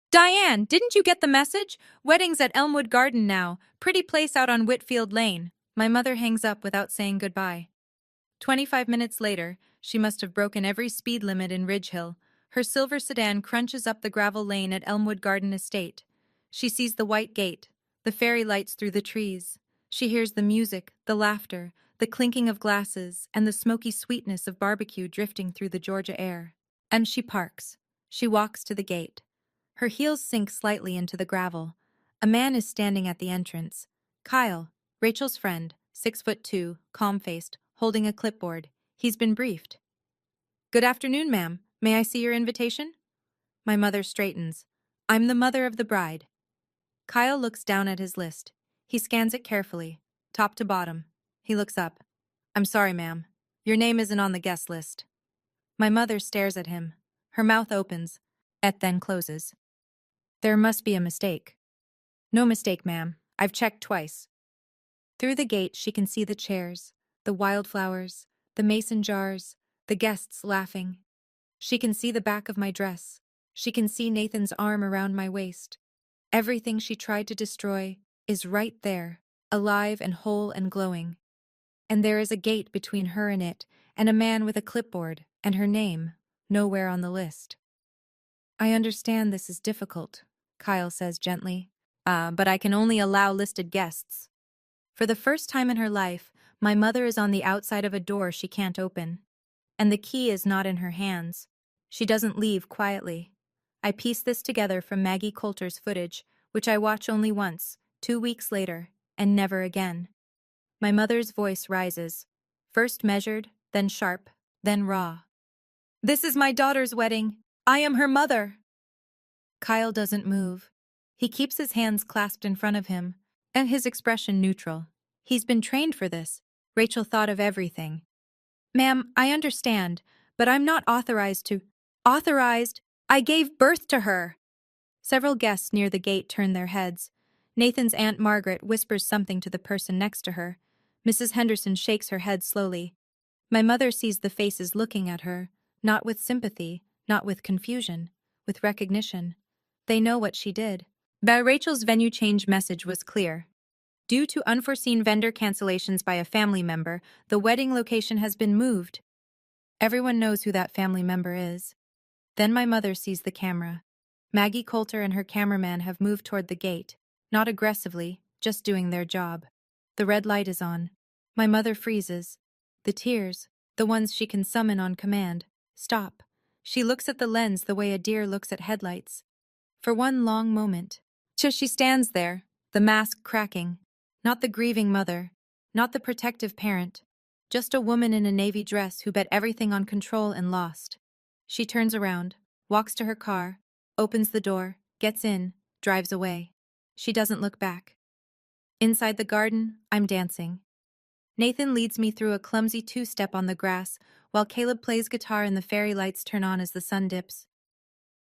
Diane, didn't you get the message? Wedding's at Elmwood Garden now. Pretty place out on Whitfield Lane. My mother hangs up without saying goodbye. 25 minutes later, she must have broken every speed limit in Ridge Hill. Her silver sedan crunches up the gravel lane at Elmwood Garden Estate. She sees the white gate, the fairy lights through the trees. She hears the music, the laughter, the clinking of glasses, and the smoky sweetness of barbecue drifting through the Georgia air. And she parks. She walks to the gate. Her heels sink slightly into the gravel. A man is standing at the entrance. Kyle, Rachel's friend, 6'2", calm-faced, holding a clipboard. He's been briefed. Good afternoon, ma'am. May I see your invitation? My mother straightens. I'm the mother of the bride. Kyle looks down at his list. He scans it carefully, top to bottom. He looks up. I'm sorry, ma'am. Your name isn't on the guest list. My mother stares at him. Her mouth opens, and then closes. There must be a mistake. No mistake, ma'am. I've checked twice. Through the gate, she can see the chairs, the wildflowers, the mason jars, the guests laughing. She can see the back of my dress. She can see Nathan's arm around my waist. Everything she tried to destroy is right there, alive and whole and glowing. And there is a gate between her and it, and a man with a clipboard, and her name, nowhere on the list. I understand this is difficult, Kyle says gently, but I can only allow listed guests. For the first time in her life, my mother is on the outside of a door she can't open. And the key is not in her hands. She doesn't leave quietly. I piece this together from Maggie Coulter's footage, which I watch only once, 2 weeks later, and never again. My mother's voice rises, first measured, then sharp, then raw. This is my daughter's wedding. I am her mother. Kyle doesn't move. He keeps his hands clasped in front of him, and his expression neutral. He's been trained for this. Rachel thought of everything. Ma'am, I understand, but I'm not authorized to. Authorized. I gave birth to her. Several guests near the gate turn their heads. Nathan's Aunt Margaret whispers something to the person next to her. Mrs. Henderson shakes her head slowly. My mother sees the faces looking at her, not with sympathy, not with confusion, with recognition. They know what she did. But Rachel's venue change message was clear. Due to unforeseen vendor cancellations by a family member, the wedding location has been moved. Everyone knows who that family member is. Then my mother sees the camera. Maggie Coulter and her cameraman have moved toward the gate, not aggressively, just doing their job. The red light is on. My mother freezes. The tears, the ones she can summon on command, stop. She looks at the lens the way a deer looks at headlights. For one long moment. Just she stands there, the mask cracking. Not the grieving mother, not the protective parent. Just a woman in a navy dress who bet everything on control and lost. She turns around, walks to her car, opens the door, gets in, drives away. She doesn't look back. Inside the garden, I'm dancing. Nathan leads me through a clumsy two-step on the grass, while Caleb plays guitar and the fairy lights turn on as the sun dips.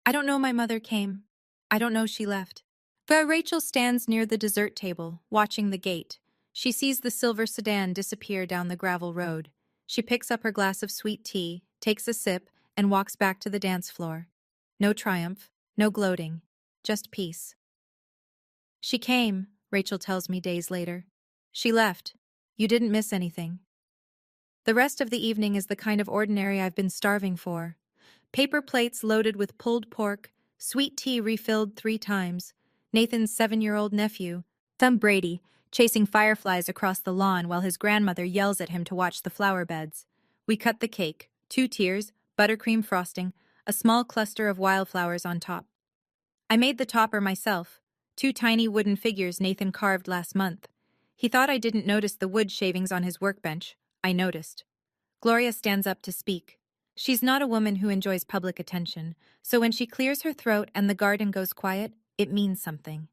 I don't know my mother came. I don't know she left. But Rachel stands near the dessert table, watching the gate. She sees the silver sedan disappear down the gravel road. She picks up her glass of sweet tea, takes a sip, and walks back to the dance floor. No triumph, no gloating, just peace. She came, Rachel tells me days later. She left. You didn't miss anything. The rest of the evening is the kind of ordinary I've been starving for. Paper plates loaded with pulled pork, sweet tea refilled 3 times, Nathan's 7-year-old nephew, Thumb Brady, chasing fireflies across the lawn while his grandmother yells at him to watch the flower beds. We cut the cake, 2 tiers, buttercream frosting, a small cluster of wildflowers on top. I made the topper myself, 2 tiny wooden figures Nathan carved last month. He thought I didn't notice the wood shavings on his workbench. I noticed. Gloria stands up to speak. She's not a woman who enjoys public attention, so when she clears her throat and the garden goes quiet, it means something.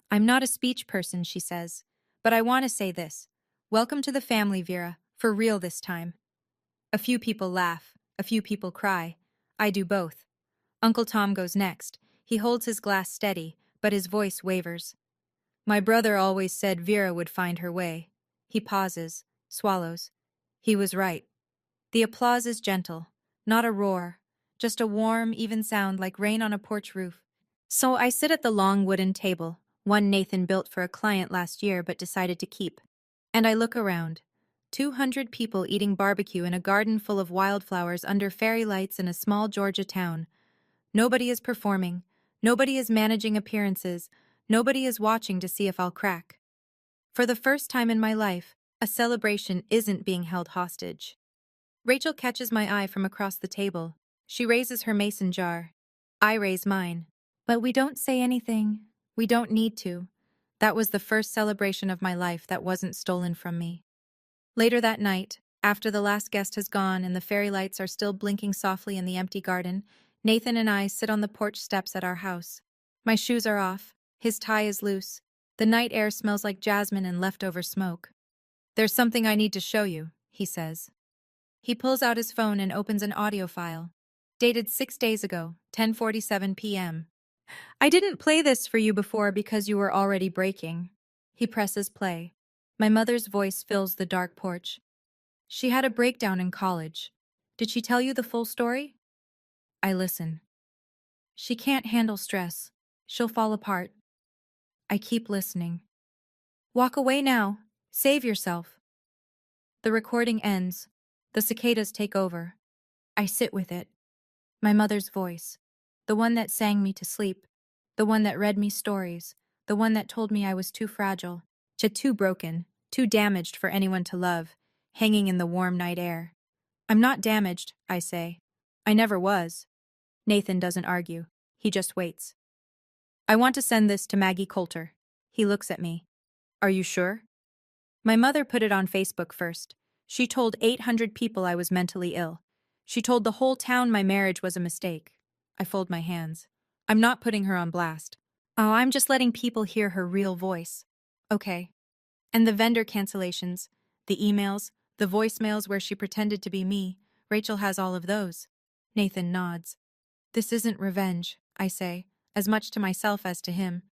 I'm not a speech person, she says, but I want to say this. Welcome to the family, Vera, for real this time. A few people laugh, a few people cry. I do both. Uncle Tom goes next. He holds his glass steady, but his voice wavers. My brother always said Vera would find her way. He pauses, swallows. He was right. The applause is gentle, not a roar, just a warm, even sound like rain on a porch roof. So I sit at the long wooden table, one Nathan built for a client last year but decided to keep. And I look around. 200 people eating barbecue in a garden full of wildflowers under fairy lights in a small Georgia town. Nobody is performing. Nobody is managing appearances. Nobody is watching to see if I'll crack. For the first time in my life, a celebration isn't being held hostage. Rachel catches my eye from across the table. She raises her mason jar. I raise mine. But we don't say anything. We don't need to. That was the first celebration of my life that wasn't stolen from me. Later that night, after the last guest has gone and the fairy lights are still blinking softly in the empty garden, Nathan and I sit on the porch steps at our house. My shoes are off. His tie is loose. The night air smells like jasmine and leftover smoke. There's something I need to show you, he says. He pulls out his phone and opens an audio file. Dated 6 days ago, 10:47 p.m. I didn't play this for you before because you were already breaking. He presses play. My mother's voice fills the dark porch. She had a breakdown in college. Did she tell you the full story? I listen. She can't handle stress. She'll fall apart. I keep listening. Walk away now. Save yourself. The recording ends. The cicadas take over. I sit with it. My mother's voice. The one that sang me to sleep. The one that read me stories. The one that told me I was too fragile. Too broken. Too damaged for anyone to love. Hanging in the warm night air. I'm not damaged, I say. I never was. Nathan doesn't argue. He just waits. I want to send this to Maggie Coulter. He looks at me. Are you sure? My mother put it on Facebook first. She told 800 people I was mentally ill. She told the whole town my marriage was a mistake. I fold my hands. I'm not putting her on blast. Oh, I'm just letting people hear her real voice. Okay. And the vendor cancellations, the emails, the voicemails where she pretended to be me, Rachel has all of those. Nathan nods. This isn't revenge, I say, as much to myself as to him.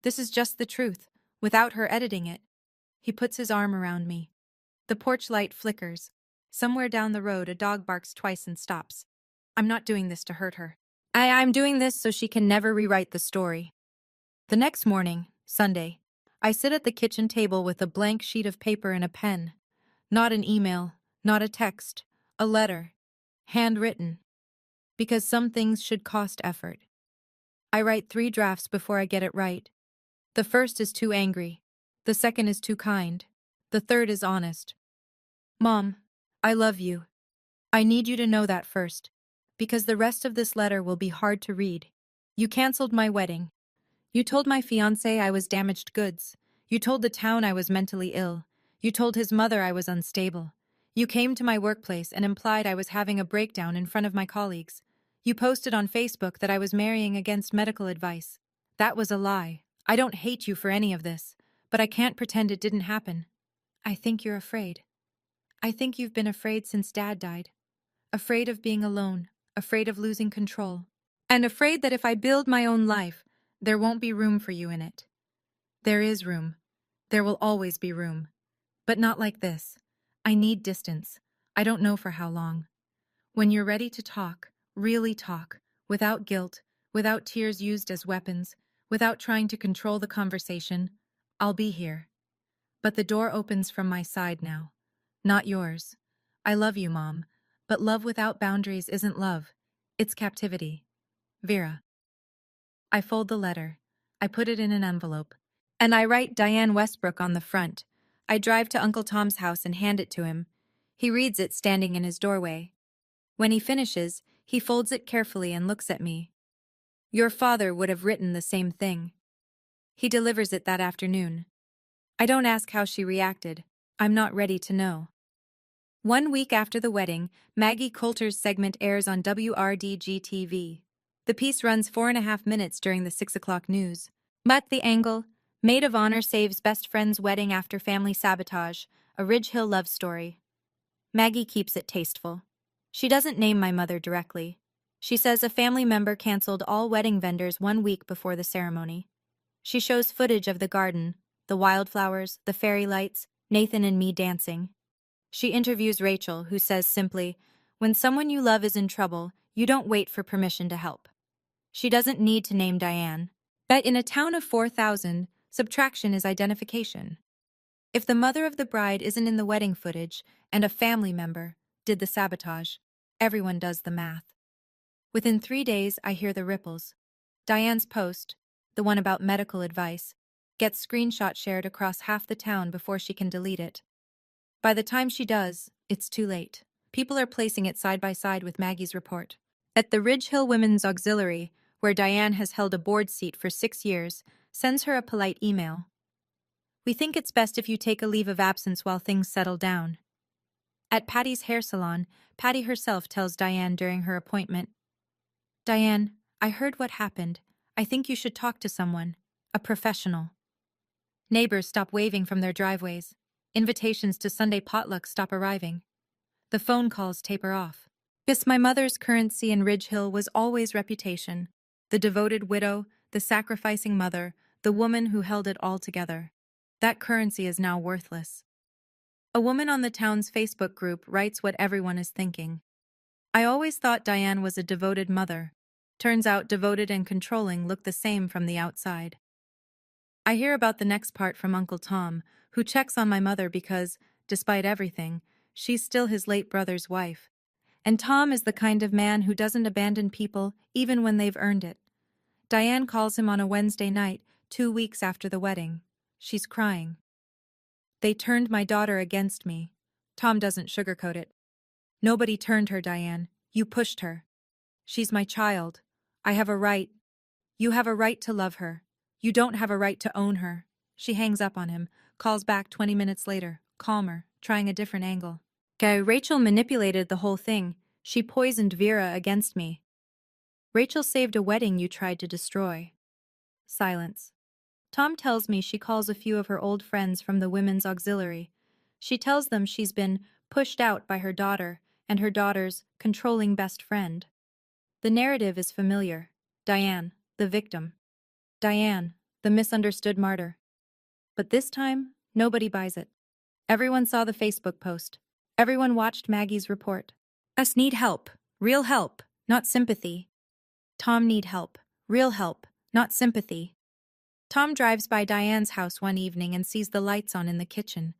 This is just the truth, without her editing it. He puts his arm around me. The porch light flickers. Somewhere down the road, a dog barks twice and stops. I'm not doing this to hurt her. I'm doing this so she can never rewrite the story. The next morning, Sunday, I sit at the kitchen table with a blank sheet of paper and a pen. Not an email, not a text, a letter. Handwritten. Because some things should cost effort. I write 3 drafts before I get it right. The first is too angry. The second is too kind. The third is honest. Mom, I love you. I need you to know that first, because the rest of this letter will be hard to read. You canceled my wedding. You told my fiancé I was damaged goods. You told the town I was mentally ill. You told his mother I was unstable. You came to my workplace and implied I was having a breakdown in front of my colleagues. You posted on Facebook that I was marrying against medical advice. That was a lie. I don't hate you for any of this, but I can't pretend it didn't happen. I think you're afraid. I think you've been afraid since Dad died. Afraid of being alone, afraid of losing control, and afraid that if I build my own life, there won't be room for you in it. There is room. There will always be room. But not like this. I need distance. I don't know for how long. When you're ready to talk, really talk, without guilt, without tears used as weapons, without trying to control the conversation, I'll be here. But the door opens from my side now. Not yours. I love you, Mom. But love without boundaries isn't love. It's captivity. Vera. I fold the letter. I put it in an envelope. And I write Diane Westbrook on the front. I drive to Uncle Tom's house and hand it to him. He reads it standing in his doorway. When he finishes, he folds it carefully and looks at me. Your father would have written the same thing. He delivers it that afternoon. I don't ask how she reacted. I'm not ready to know. 1 week after the wedding, Maggie Coulter's segment airs on WRDG-TV. The piece runs 4.5 minutes during the 6 o'clock news. But the angle, maid of honor saves best friend's wedding after family sabotage, a Ridge Hill love story. Maggie keeps it tasteful. She doesn't name my mother directly. She says a family member canceled all wedding vendors 1 week before the ceremony. She shows footage of the garden, the wildflowers, the fairy lights, Nathan and me dancing. She interviews Rachel, who says simply, when someone you love is in trouble, you don't wait for permission to help. She doesn't need to name Diane. But in a town of 4,000, subtraction is identification. If the mother of the bride isn't in the wedding footage and a family member did the sabotage, everyone does the math. Within 3 days, I hear the ripples. Diane's post, the one about medical advice, gets screenshot shared across half the town before she can delete it. By the time she does, it's too late. People are placing it side by side with Maggie's report. At the Ridge Hill Women's Auxiliary, where Diane has held a board seat for 6 years, sends her a polite email. We think it's best if you take a leave of absence while things settle down. At Patty's hair salon, Patty herself tells Diane during her appointment, Diane, I heard what happened. I think you should talk to someone, a professional. Neighbors stop waving from their driveways. Invitations to Sunday potlucks stop arriving. The phone calls taper off. Yes, my mother's currency in Ridge Hill was always reputation. The devoted widow, the sacrificing mother, the woman who held it all together. That currency is now worthless. A woman on the town's Facebook group writes what everyone is thinking. I always thought Diane was a devoted mother. Turns out devoted and controlling look the same from the outside. I hear about the next part from Uncle Tom, who checks on my mother because, despite everything, she's still his late brother's wife. And Tom is the kind of man who doesn't abandon people even when they've earned it. Diane calls him on a Wednesday night, 2 weeks after the wedding. She's crying. They turned my daughter against me. Tom doesn't sugarcoat it. Nobody turned her, Diane. You pushed her. She's my child. I have a right. You have a right to love her. You don't have a right to own her. She hangs up on him, calls back 20 minutes later, calmer, trying a different angle. Rachel manipulated the whole thing. She poisoned Vera against me. Rachel saved a wedding you tried to destroy. Silence. Tom tells me she calls a few of her old friends from the women's auxiliary. She tells them she's been pushed out by her daughter and her daughter's controlling best friend. The narrative is familiar. Diane, the victim. Diane, the misunderstood martyr. But this time, nobody buys it. Everyone saw the Facebook post. Everyone watched Maggie's report. Us need help. Real help, not sympathy. Tom need help. Real help, not sympathy. Tom drives by Diane's house one evening and sees the lights on in the kitchen.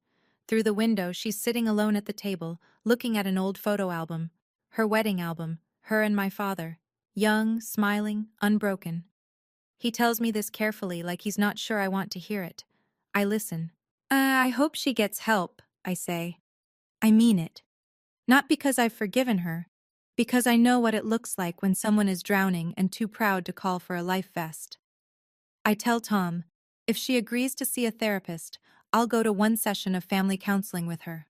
Through the window, she's sitting alone at the table, looking at an old photo album. Her wedding album, her and my father. Young, smiling, unbroken. He tells me this carefully, like he's not sure I want to hear it. I listen. I hope she gets help, I say. I mean it. Not because I've forgiven her, because I know what it looks like when someone is drowning and too proud to call for a life vest. I tell Tom, if she agrees to see a therapist, I'll go to one session of family counseling with her.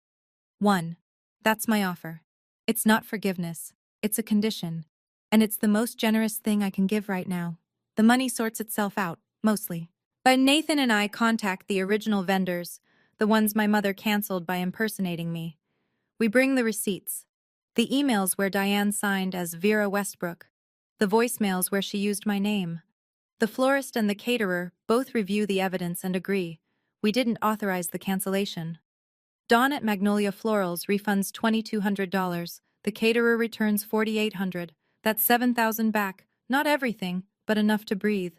1. That's my offer. It's not forgiveness. It's a condition. And it's the most generous thing I can give right now. The money sorts itself out, mostly. But Nathan and I contact the original vendors, the ones my mother canceled by impersonating me. We bring the receipts. The emails where Diane signed as Vera Westbrook. The voicemails where she used my name. The florist and the caterer both review the evidence and agree. We didn't authorize the cancellation. Dawn at Magnolia Florals refunds $2,200. The caterer returns $4,800. That's $7,000 back. Not everything, but enough to breathe.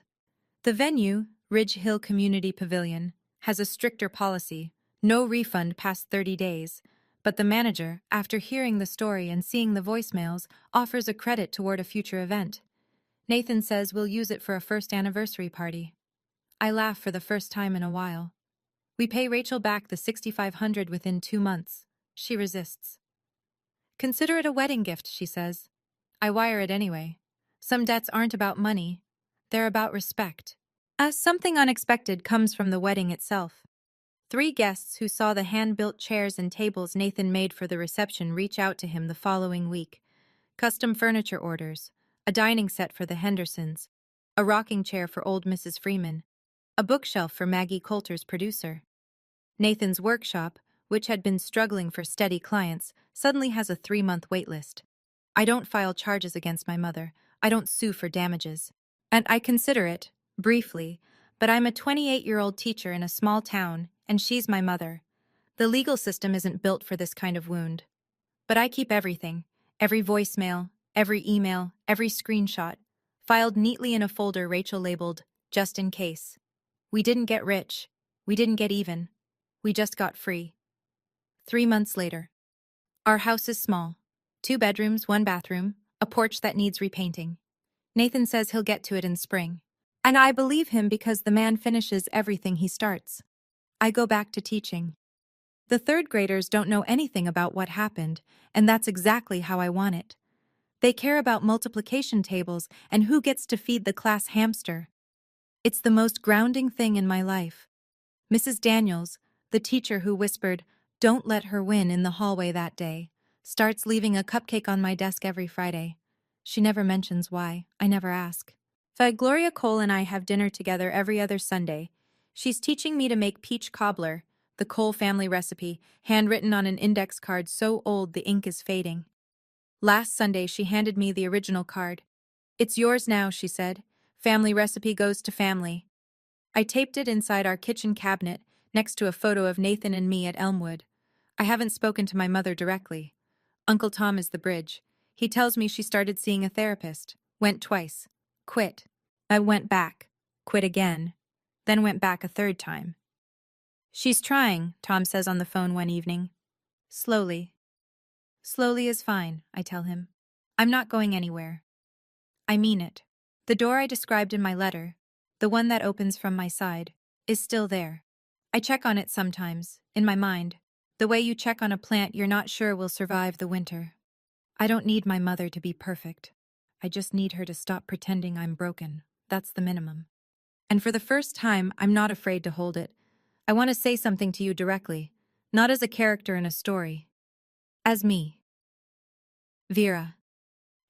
The venue, Ridge Hill Community Pavilion, has a stricter policy. No refund past 30 days. But the manager, after hearing the story and seeing the voicemails, offers a credit toward a future event. Nathan says we'll use it for a first anniversary party. I laugh for the first time in a while. We pay Rachel back the $6,500 within 2 months. She resists. Consider it a wedding gift, she says. I wire it anyway. Some debts aren't about money. They're about respect. Something unexpected comes from the wedding itself. 3 guests who saw the hand-built chairs and tables Nathan made for the reception reach out to him the following week. Custom furniture orders. A dining set for the Hendersons, a rocking chair for old Mrs. Freeman, a bookshelf for Maggie Coulter's producer. Nathan's workshop, which had been struggling for steady clients, suddenly has a 3-month waitlist. I don't file charges against my mother. I don't sue for damages. And I consider it, briefly, but I'm a 28-year-old teacher in a small town, and she's my mother. The legal system isn't built for this kind of wound. But I keep everything, every voicemail, every email, every screenshot, filed neatly in a folder Rachel labeled, just in case. We didn't get rich. We didn't get even. We just got free. 3 months later. Our house is small. 2 bedrooms, 1 bathroom, a porch that needs repainting. Nathan says he'll get to it in spring. And I believe him because the man finishes everything he starts. I go back to teaching. The 3rd graders don't know anything about what happened, and that's exactly how I want it. They care about multiplication tables and who gets to feed the class hamster. It's the most grounding thing in my life. Mrs. Daniels, the teacher who whispered, "Don't let her win" in the hallway that day, starts leaving a cupcake on my desk every Friday. She never mentions why. I never ask. Gloria Cole and I have dinner together every other Sunday. She's teaching me to make peach cobbler, the Cole family recipe, handwritten on an index card so old the ink is fading. Last Sunday, she handed me the original card. "It's yours now," she said. "Family recipe goes to family." I taped it inside our kitchen cabinet, next to a photo of Nathan and me at Elmwood. I haven't spoken to my mother directly. Uncle Tom is the bridge. He tells me she started seeing a therapist. Went twice. Quit. I went back. Quit again. Then went back a 3rd time. "She's trying," Tom says on the phone one evening. Slowly. Slowly is fine, I tell him. I'm not going anywhere. I mean it. The door I described in my letter, the one that opens from my side, is still there. I check on it sometimes, in my mind, the way you check on a plant you're not sure will survive the winter. I don't need my mother to be perfect. I just need her to stop pretending I'm broken. That's the minimum. And for the first time, I'm not afraid to hold it. I want to say something to you directly, not as a character in a story. As me. Vera.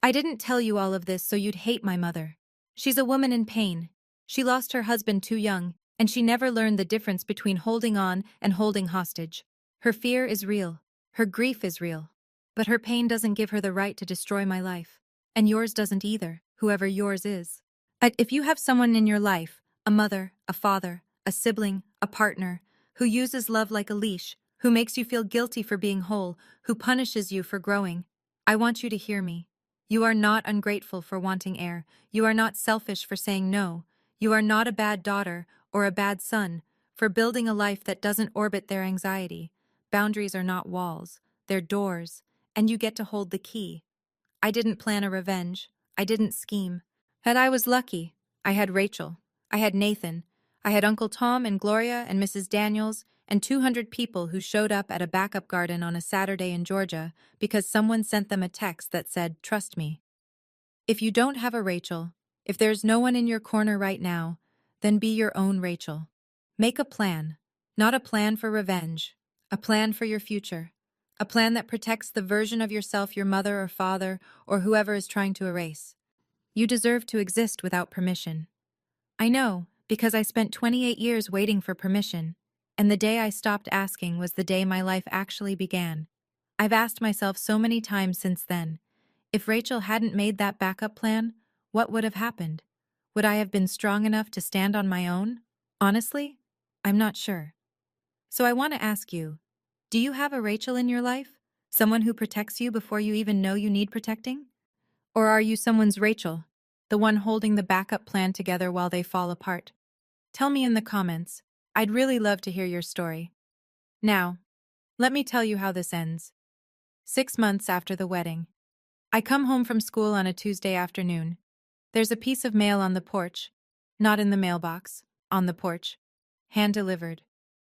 I didn't tell you all of this so you'd hate my mother. She's a woman in pain. She lost her husband too young, and she never learned the difference between holding on and holding hostage. Her fear is real. Her grief is real. But her pain doesn't give her the right to destroy my life. And yours doesn't either, whoever yours is. If you have someone in your life, a mother, a father, a sibling, a partner, who uses love like a leash, who makes you feel guilty for being whole, who punishes you for growing, I want you to hear me. You are not ungrateful for wanting air. You are not selfish for saying no. You are not a bad daughter or a bad son for building a life that doesn't orbit their anxiety. Boundaries are not walls, they're doors, and you get to hold the key. I didn't plan a revenge. I didn't scheme. And I was lucky. I had Rachel. I had Nathan. I had Uncle Tom and Gloria and Mrs. Daniels and 200 people who showed up at a backup garden on a Saturday in Georgia because someone sent them a text that said, "Trust me." If you don't have a Rachel, if there's no one in your corner right now, then be your own Rachel. Make a plan, not a plan for revenge, a plan for your future, a plan that protects the version of yourself your mother or father or whoever is trying to erase. You deserve to exist without permission. I know, because I spent 28 years waiting for permission, and the day I stopped asking was the day my life actually began. I've asked myself so many times since then, if Rachel hadn't made that backup plan, what would have happened? Would I have been strong enough to stand on my own? Honestly, I'm not sure. So I want to ask you, do you have a Rachel in your life? Someone who protects you before you even know you need protecting? Or are you someone's Rachel, the one holding the backup plan together while they fall apart? Tell me in the comments. I'd really love to hear your story. Now, let me tell you how this ends. 6 months after the wedding. I come home from school on a Tuesday afternoon. There's a piece of mail on the porch. Not in the mailbox, on the porch. Hand-delivered.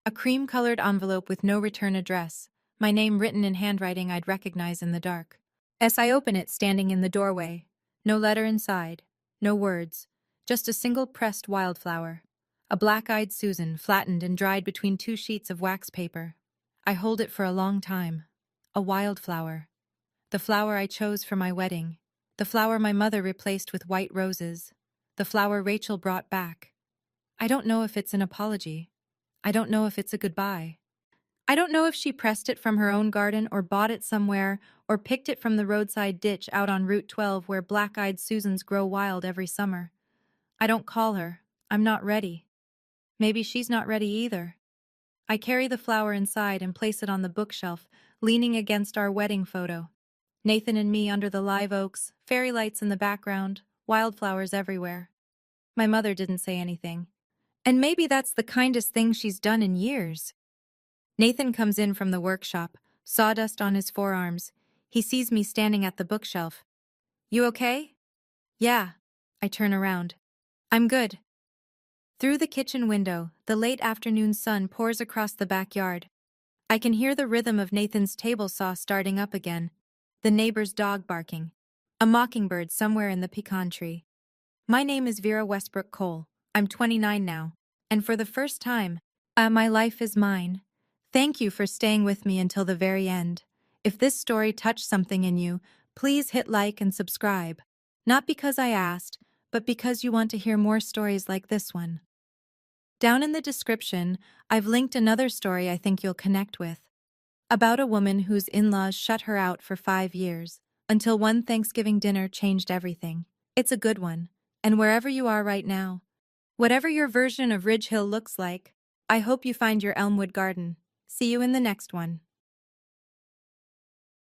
A cream-colored envelope with no return address, my name written in handwriting I'd recognize in the dark. As I open it, standing in the doorway, no letter inside, no words, just a single pressed wildflower. A black-eyed Susan, flattened and dried between 2 sheets of wax paper. I hold it for a long time. A wildflower. The flower I chose for my wedding. The flower my mother replaced with white roses. The flower Rachel brought back. I don't know if it's an apology. I don't know if it's a goodbye. I don't know if she pressed it from her own garden or bought it somewhere or picked it from the roadside ditch out on Route 12 where black-eyed Susans grow wild every summer. I don't call her. I'm not ready. Maybe she's not ready either. I carry the flower inside and place it on the bookshelf, leaning against our wedding photo. Nathan and me under the live oaks, fairy lights in the background, wildflowers everywhere. My mother didn't say anything. And maybe that's the kindest thing she's done in years. Nathan comes in from the workshop, sawdust on his forearms. He sees me standing at the bookshelf. "You okay?" "Yeah." I turn around. "I'm good." Through the kitchen window, the late afternoon sun pours across the backyard. I can hear the rhythm of Nathan's table saw starting up again, the neighbor's dog barking, a mockingbird somewhere in the pecan tree. My name is Vera Westbrook Cole. I'm 29 now, and for the first time, my life is mine. Thank you for staying with me until the very end. If this story touched something in you, please hit like and subscribe. Not because I asked, but because you want to hear more stories like this one. Down in the description, I've linked another story I think you'll connect with. About a woman whose in-laws shut her out for 5 years, until one Thanksgiving dinner changed everything. It's a good one. And wherever you are right now, whatever your version of Ridge Hill looks like, I hope you find your Elmwood garden. See you in the next one.